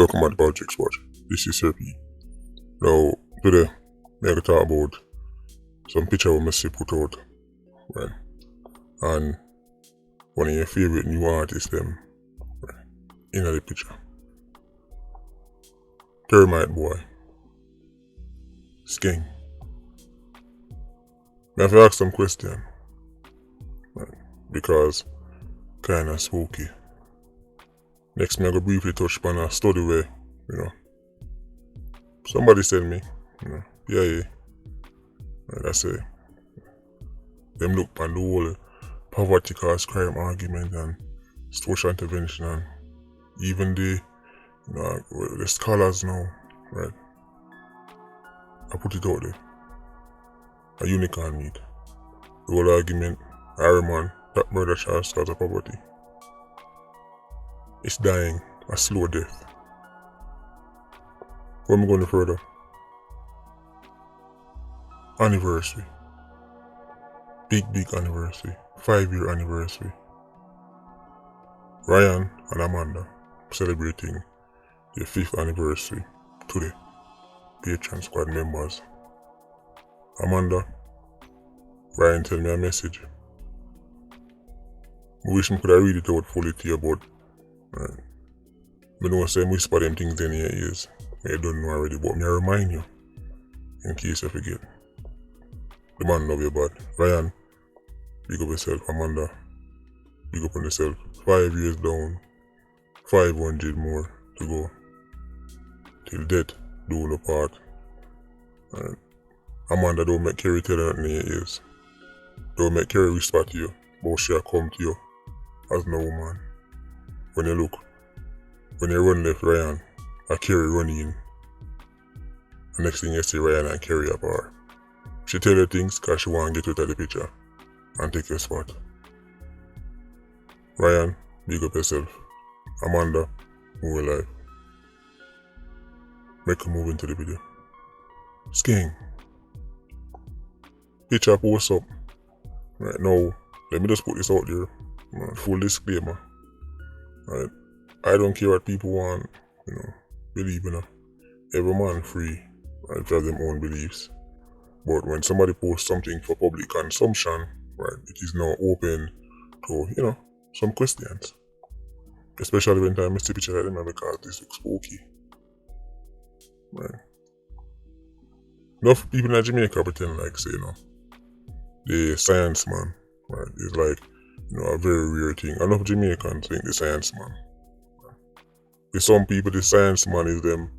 Welcome back to Politricks Watch. This is Sir P. Now, today, I'm going to talk about some picture we see put out, right? And one of your favorite new artists, them, right, in the picture. Termite Boy. Skeng. I have to ask some question, right? Because kinda spooky. Next, I'm going to briefly touch upon a study where, somebody tell me, yeah, right, I say, them look on the whole poverty cause crime argument and social intervention and even the scholars now, right? I put it out there. A unicorn meet. The whole argument, Harriman, that murder charge cause of poverty. It's dying a slow death. Where am I going further? Anniversary. Big anniversary. 5-year anniversary. Ryan and Amanda celebrating their 5th anniversary today. Patreon squad members. Amanda, Ryan tell me a message. I wish I could have read it out fully to you, but right. I know I whisper them things in your ears. I don't know already, but I remind you in case you forget. The man love you bad. Ryan, big up yourself. Amanda, big up on yourself. 5 years down, 500 more to go. Till death do no part. Right. Amanda, don't make Kerry tell her in your ears. Don't make Kerry whisper to you, but she'll come to you as no woman. When you look, when you run left Ryan, and Kerry run in. The next thing you see Ryan and Kerry apart. She tell you things cause she want to get out of the picture and take your spot. Ryan, big up yourself. Amanda, move alive. Make a move into the video. Skeng. Picture post up. Right now, let me just put this out there. Full disclaimer. Right? I don't care what people want, believe in. Every man free, right, to have their own beliefs. But when somebody posts something for public consumption, right, it is now open to, some questions. Especially when I see pictures of them because this looks spooky. Right. Enough people in Jamaica pretend like, say, the science man, right, is like, a very rare thing. Enough Jamaicans think the science man. Right. For some people, the science man is them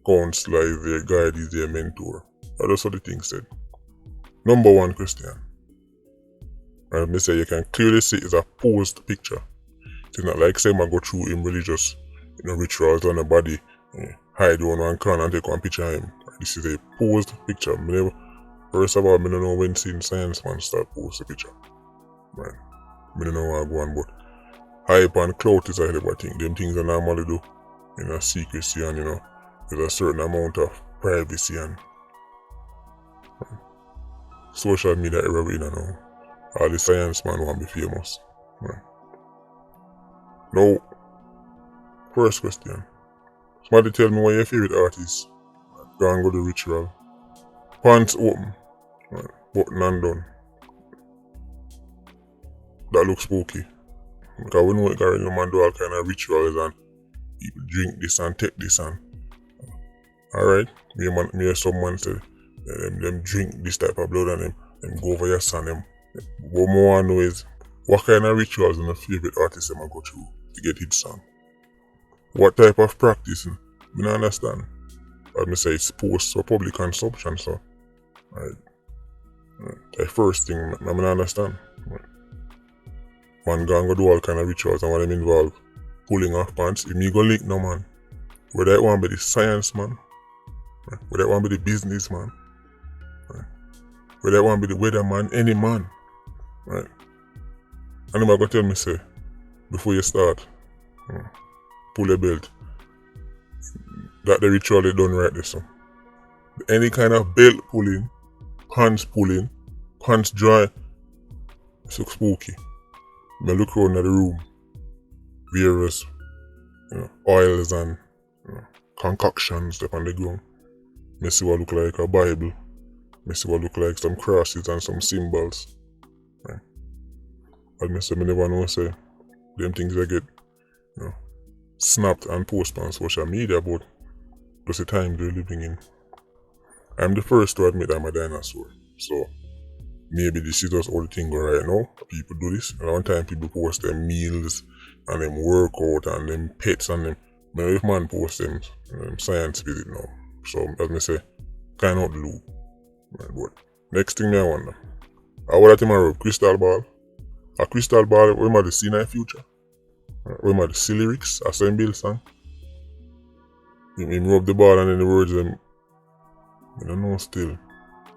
counselor, is their guide, is their mentor. That's what the thing said. Number one question. Right, me say you can clearly see it's a posed picture. It's not like say I go through him religious, rituals on the body, hide one corner and take one picture of him. This is a posed picture. First of all, I don't know when seeing science man start post a picture. Right. I don't know how I go on, but hype and clout is a hell of a thing. Them things I normally do in a secrecy and there's a certain amount of privacy and social media era we now. All the science man want to be famous. Right. Now, first question. Somebody tell me what your favorite artist. Go and go to ritual. Pants open. Right. Button undone. That looks spooky. Because we know your man do all kind of rituals and people drink this and take this and alright. Me and some man say them drink this type of blood and them go over your son them. What more I know is what kind of rituals and a favorite artist them I go through to get hit song. What type of practice? I don't understand. As I say it's post for public consumption, so right. The first thing I don't understand. Right. Man go do all kind of rituals and what them involve pulling off pants. If me go link no man. Whether it want be the science man, right. Whether it want be the business man, right. Whether it want be the weatherman, any man. Right. And them gonna tell me say, before you start, pull your belt. That the ritual they done right this. So. Any kind of belt pulling, pants dry, it's look spooky. I look around at the room, various oils and concoctions up on the ground. Me see what look like a Bible. Me see what look like some crosses and some symbols. Right? But me say me never know say them things they get, snapped and posted on social media, but just the time they're living in. I'm the first to admit I'm a dinosaur. So maybe this is just all the thing go right now. People do this. And one time people post them meals and them workout and them pets and them. But if man post them science visit now. So as me say, kind of the loop. Right, but next thing I wonder. How would I tomorrow? Crystal ball? A crystal ball, we might see in the future. We might see lyrics, a same bill song. Him rub the ball and then the words them. I don't know still.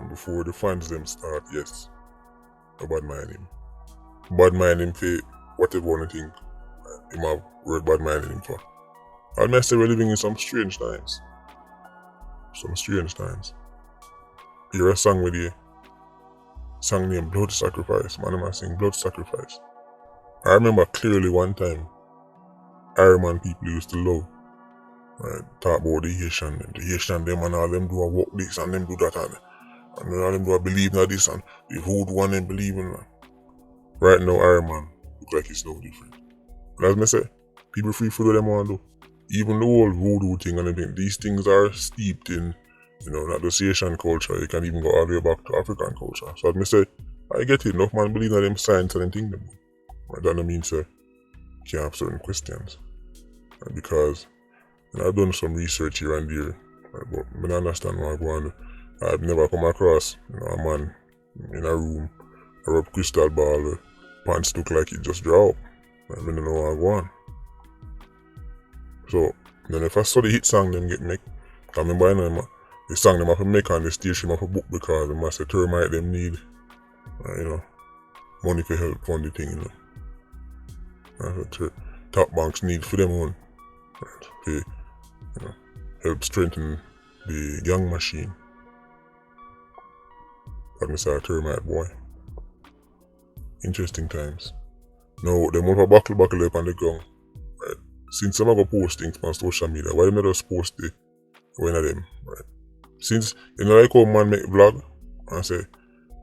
Before the fans them start, yes. I bad mind him. Bad mind him for whatever one thing. Him have word bad mind him for. I may say we're living in some strange times. Some strange times. Hear a song with you. Song named Blood Sacrifice. Man, I sing Blood Sacrifice. I remember clearly one time Ironman people used to love. Right, talk about the Haitian them and all them do a walk this and them do that and all them do a believe in this and the voodoo one them believe in that. Right now Ironman look like it's no different. And as I say, people free for them want to. Even the whole voodoo thing and everything, these things are steeped in, not just Asian culture, you can even go all the way back to African culture. So as I say, I get it, enough man believe in them science and them thing. Right, that don't mean say, you can't have certain questions. Right, because I've done some research here and there, right, but I don't understand what I'm going. I've never come across a man in a room, a rub crystal ball, the pants look like it just draw up. Right, I don't know what I'm going. So then if I saw the hit song them get make, I remember the song them have to make on the station have to book because they must say termite them need money for help fund the thing, top banks need for them one. Right, to help strengthen the gang machine. Like I say, a termite boy. Interesting times. Now, them want to buckle up on the ground. Right? Since I'm going to post things on social media, why don't I just post the one of them? Right? Since, like how man make vlog and say,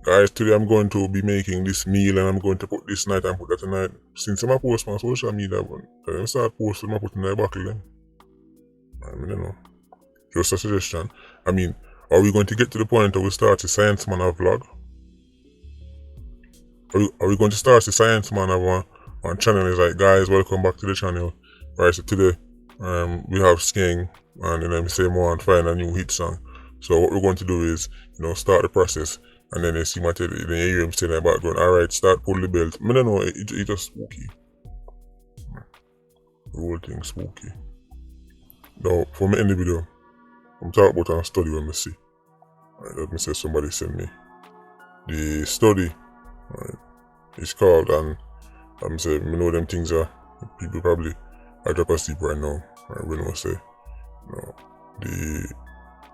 guys, today I'm going to be making this meal and I'm going to put this night and put that tonight. Since I'm post on social media, then I start posting and putting in the buckle them. I don't know. Just a suggestion. I mean, are we going to get to the point where we start the Science Man of vlog? Are we going to start the Science Man of one channel? It's like, guys, welcome back to the channel. Right, so today we have Skeng and then we say more and find a new hit song. So what we're going to do is, start the process. And then they see my then you hear him saying in the background, alright, start pull the belt. I don't know, it just spooky. The whole thing spooky. Now, for me in the video, I'm talking about a study when I see. Right, let me say somebody send me. The study, right, is called, and I'm saying, I know them things are, people probably, I drop asleep right now, right, when I say, the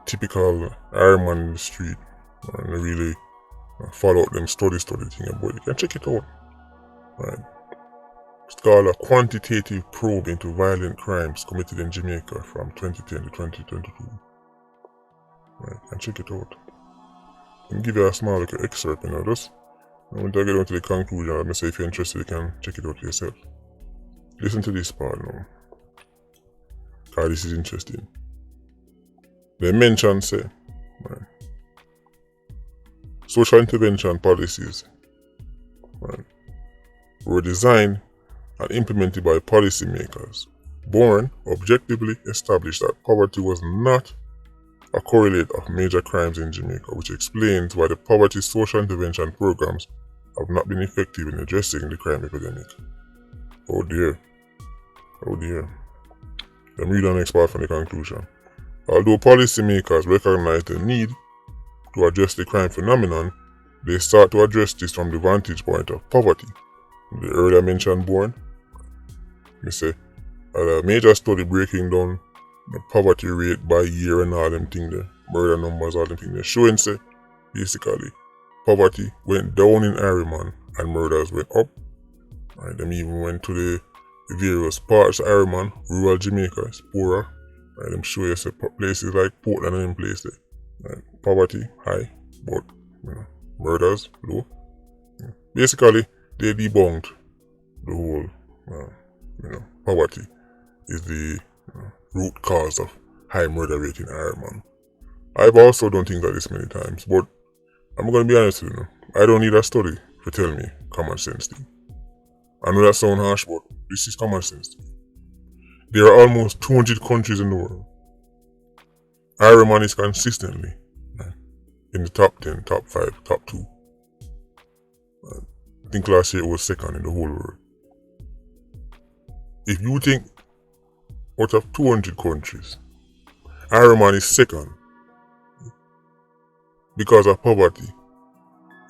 typical Iron Man in the street, and really follow up them study thing, but you can check it out. Right. It's called a quantitative probe into violent crimes committed in Jamaica from 2010 to 2022. Right, you can check it out. I'll give you a small little excerpt, just when I get down to the conclusion, I'm gonna say if you're interested, you can check it out yourself. Listen to this part now. Because this is interesting. They mention say, right, social intervention policies, right, were designed and implemented by policymakers. Bourne objectively established that poverty was not a correlate of major crimes in Jamaica, which explains why the poverty social intervention programs have not been effective in addressing the crime epidemic. Oh dear. Oh dear. Let me read the next part from the conclusion. Although policymakers recognize the need to address the crime phenomenon, they start to address this from the vantage point of poverty. The earlier mentioned Bourne, me say, a major study breaking down the poverty rate by year and all them things there, murder numbers, all them things there, showing say, basically, poverty went down in Harriman and murders went up. Right, them even went to the various parts of Harriman, rural Jamaica is poorer, Right? Them show you say places like Portland and them places. Right? Poverty high, but murders low. Basically, they debunked the whole poverty is the root cause of high murder rate in Ireland. I've also done things like this many times, but I'm going to be honest with you. I don't need a study to tell me common sense thing. I know that sounds harsh, but this is common sense. There are almost 200 countries in the world. Ireland is consistently in the top 10, top 5, top 2. I think last year it was second in the whole world. If you think out of 200 countries, Ireland is second because of poverty.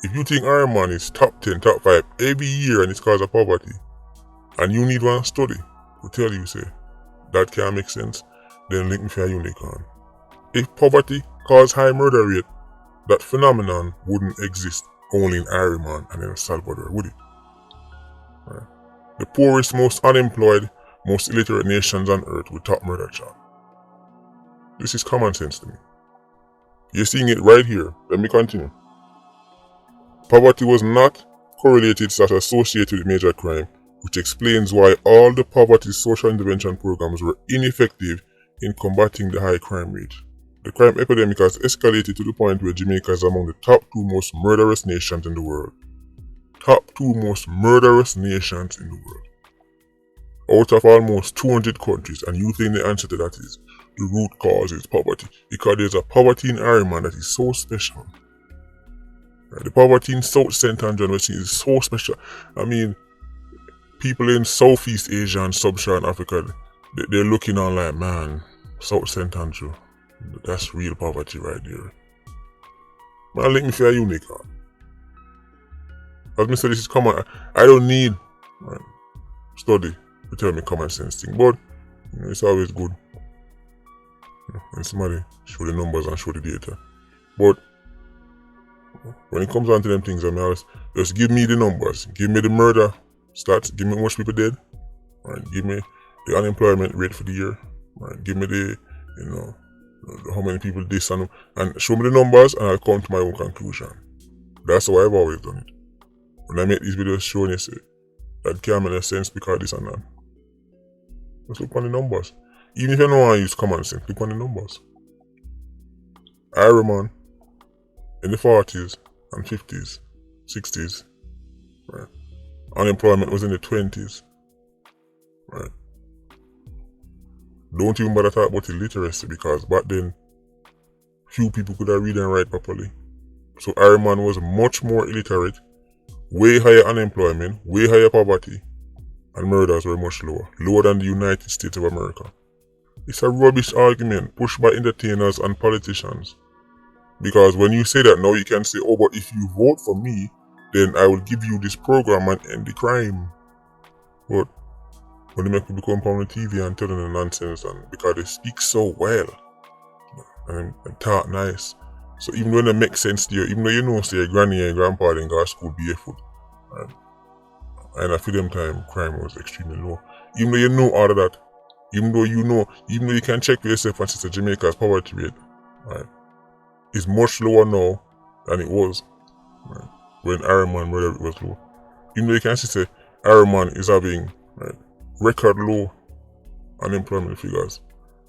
If you think Ireland is top 10, top 5 every year and it's because of poverty, and you need one study to tell you, say, that can't make sense, then link me for a unicorn. If poverty caused high murder rate, that phenomenon wouldn't exist only in Ireland and in El Salvador, would it? Right. The poorest, most unemployed, most illiterate nations on earth with top murder chart. This is common sense to me. You're seeing it right here. Let me continue. Poverty was not correlated or associated with major crime, which explains why all the poverty social intervention programs were ineffective in combating the high crime rate. The crime epidemic has escalated to the point where Jamaica is among the top 2 most murderous nations in the world. Top 2 most murderous nations in the world. Out of almost 200 countries, and you think the answer to that is the root cause is poverty, because there's a poverty in Ireland that is so special. Right? The poverty in South Central and West is so special. I mean, people in Southeast Asia and Sub-Saharan Africa, they're looking on like, man, South Central, that's real poverty right there. Man, let me feel unicorn. As I said, this is common. I don't need study to tell me common sense thing, but it's always good when somebody show the numbers and show the data. But when it comes down to them things, I mean, just give me the numbers, give me the murder stats, give me how much people dead, right? Give me the unemployment rate for the year, right? Give me the how many people this and show me the numbers, and I'll come to my own conclusion. That's how I've always done it. When I make these videos showing you, say, that can't make sense because this and that. Just look on the numbers. Even if you don't want to use common sense, look on the numbers. Ireland in the 40s and 50s, 60s, right? Unemployment was in the 20s, right? Don't even bother talk about illiteracy, because back then few people could read and write properly. So Ireland was much more illiterate, way higher unemployment, way higher poverty, and murders were much lower than the United States of America. It's a rubbish argument pushed by entertainers and politicians. Because when you say that now, you can say, oh, but if you vote for me, then I will give you this program and end the crime. But when they make people come on the TV and tell them the nonsense, and because they speak so well and talk nice, so even when it makes sense to you, even though you know, say, your granny and your grandpa didn't go to school barefoot, and for them time, crime was extremely low. Even though you know all of that, even though you can check for yourself and see Jamaica's poverty rate, right, is much lower now than it was, right, when Ireland murder was low. Even though you can see Ireland is having record low unemployment figures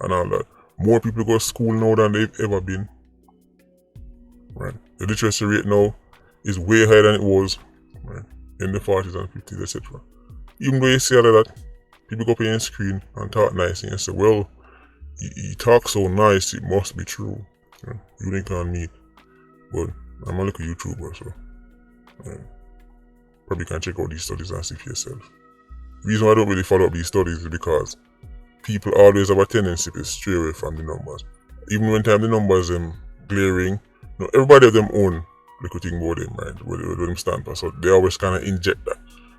and all that. More people go to school now than they've ever been. Right. The literacy rate now is way higher than it was, right, in the 40s and 50s, etc. Even though you see all of that, people go up on your screen and talk nice and you say, well, he talks so nice, it must be true. You think on me, but I'm a little YouTuber, so probably can check out these studies and see for yourself. The reason why I don't really follow up these studies is because people always have a tendency to stray away from the numbers. Even when time the numbers glaring, everybody have them own little thing about them, right? Where them stand for. So they always kind of inject that.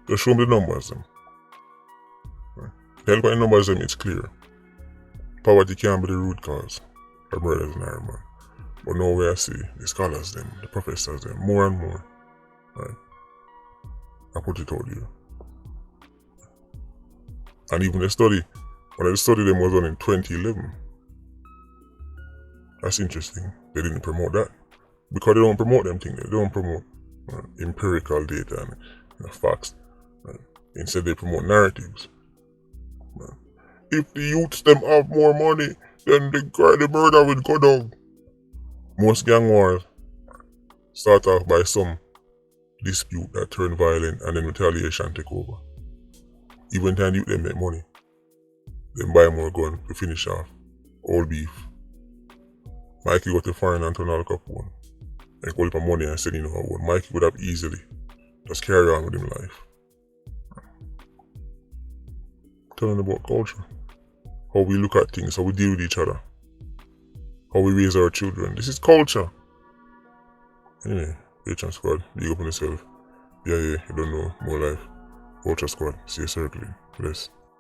Just show them the numbers. Right? Tell by the numbers, it's clear. Poverty can be the root cause of murders in Ireland. But now where I see the scholars, the professors, more and more, right? I put it out here. And even the study, when I studied them was done in 2011. That's interesting. They didn't promote that. Because they don't promote them things. They don't promote empirical data and facts. Instead they promote narratives. If the youths them have more money, then the murder will go down. Most gang wars start off by some dispute that turn violent and then retaliation take over. Even time youth them make money, then buy more gun to finish off all beef. Mikey go to foreign and turn all Capone and call it for money and send one. Mikey would have easily just carry on with him life. Telling about culture. How we look at things, how we deal with each other. How we raise our children. This is culture. Anyway, Patreon Squad, big up on yourself. Yeah, you don't know, more life. Culture Squad, see you circling. Bless.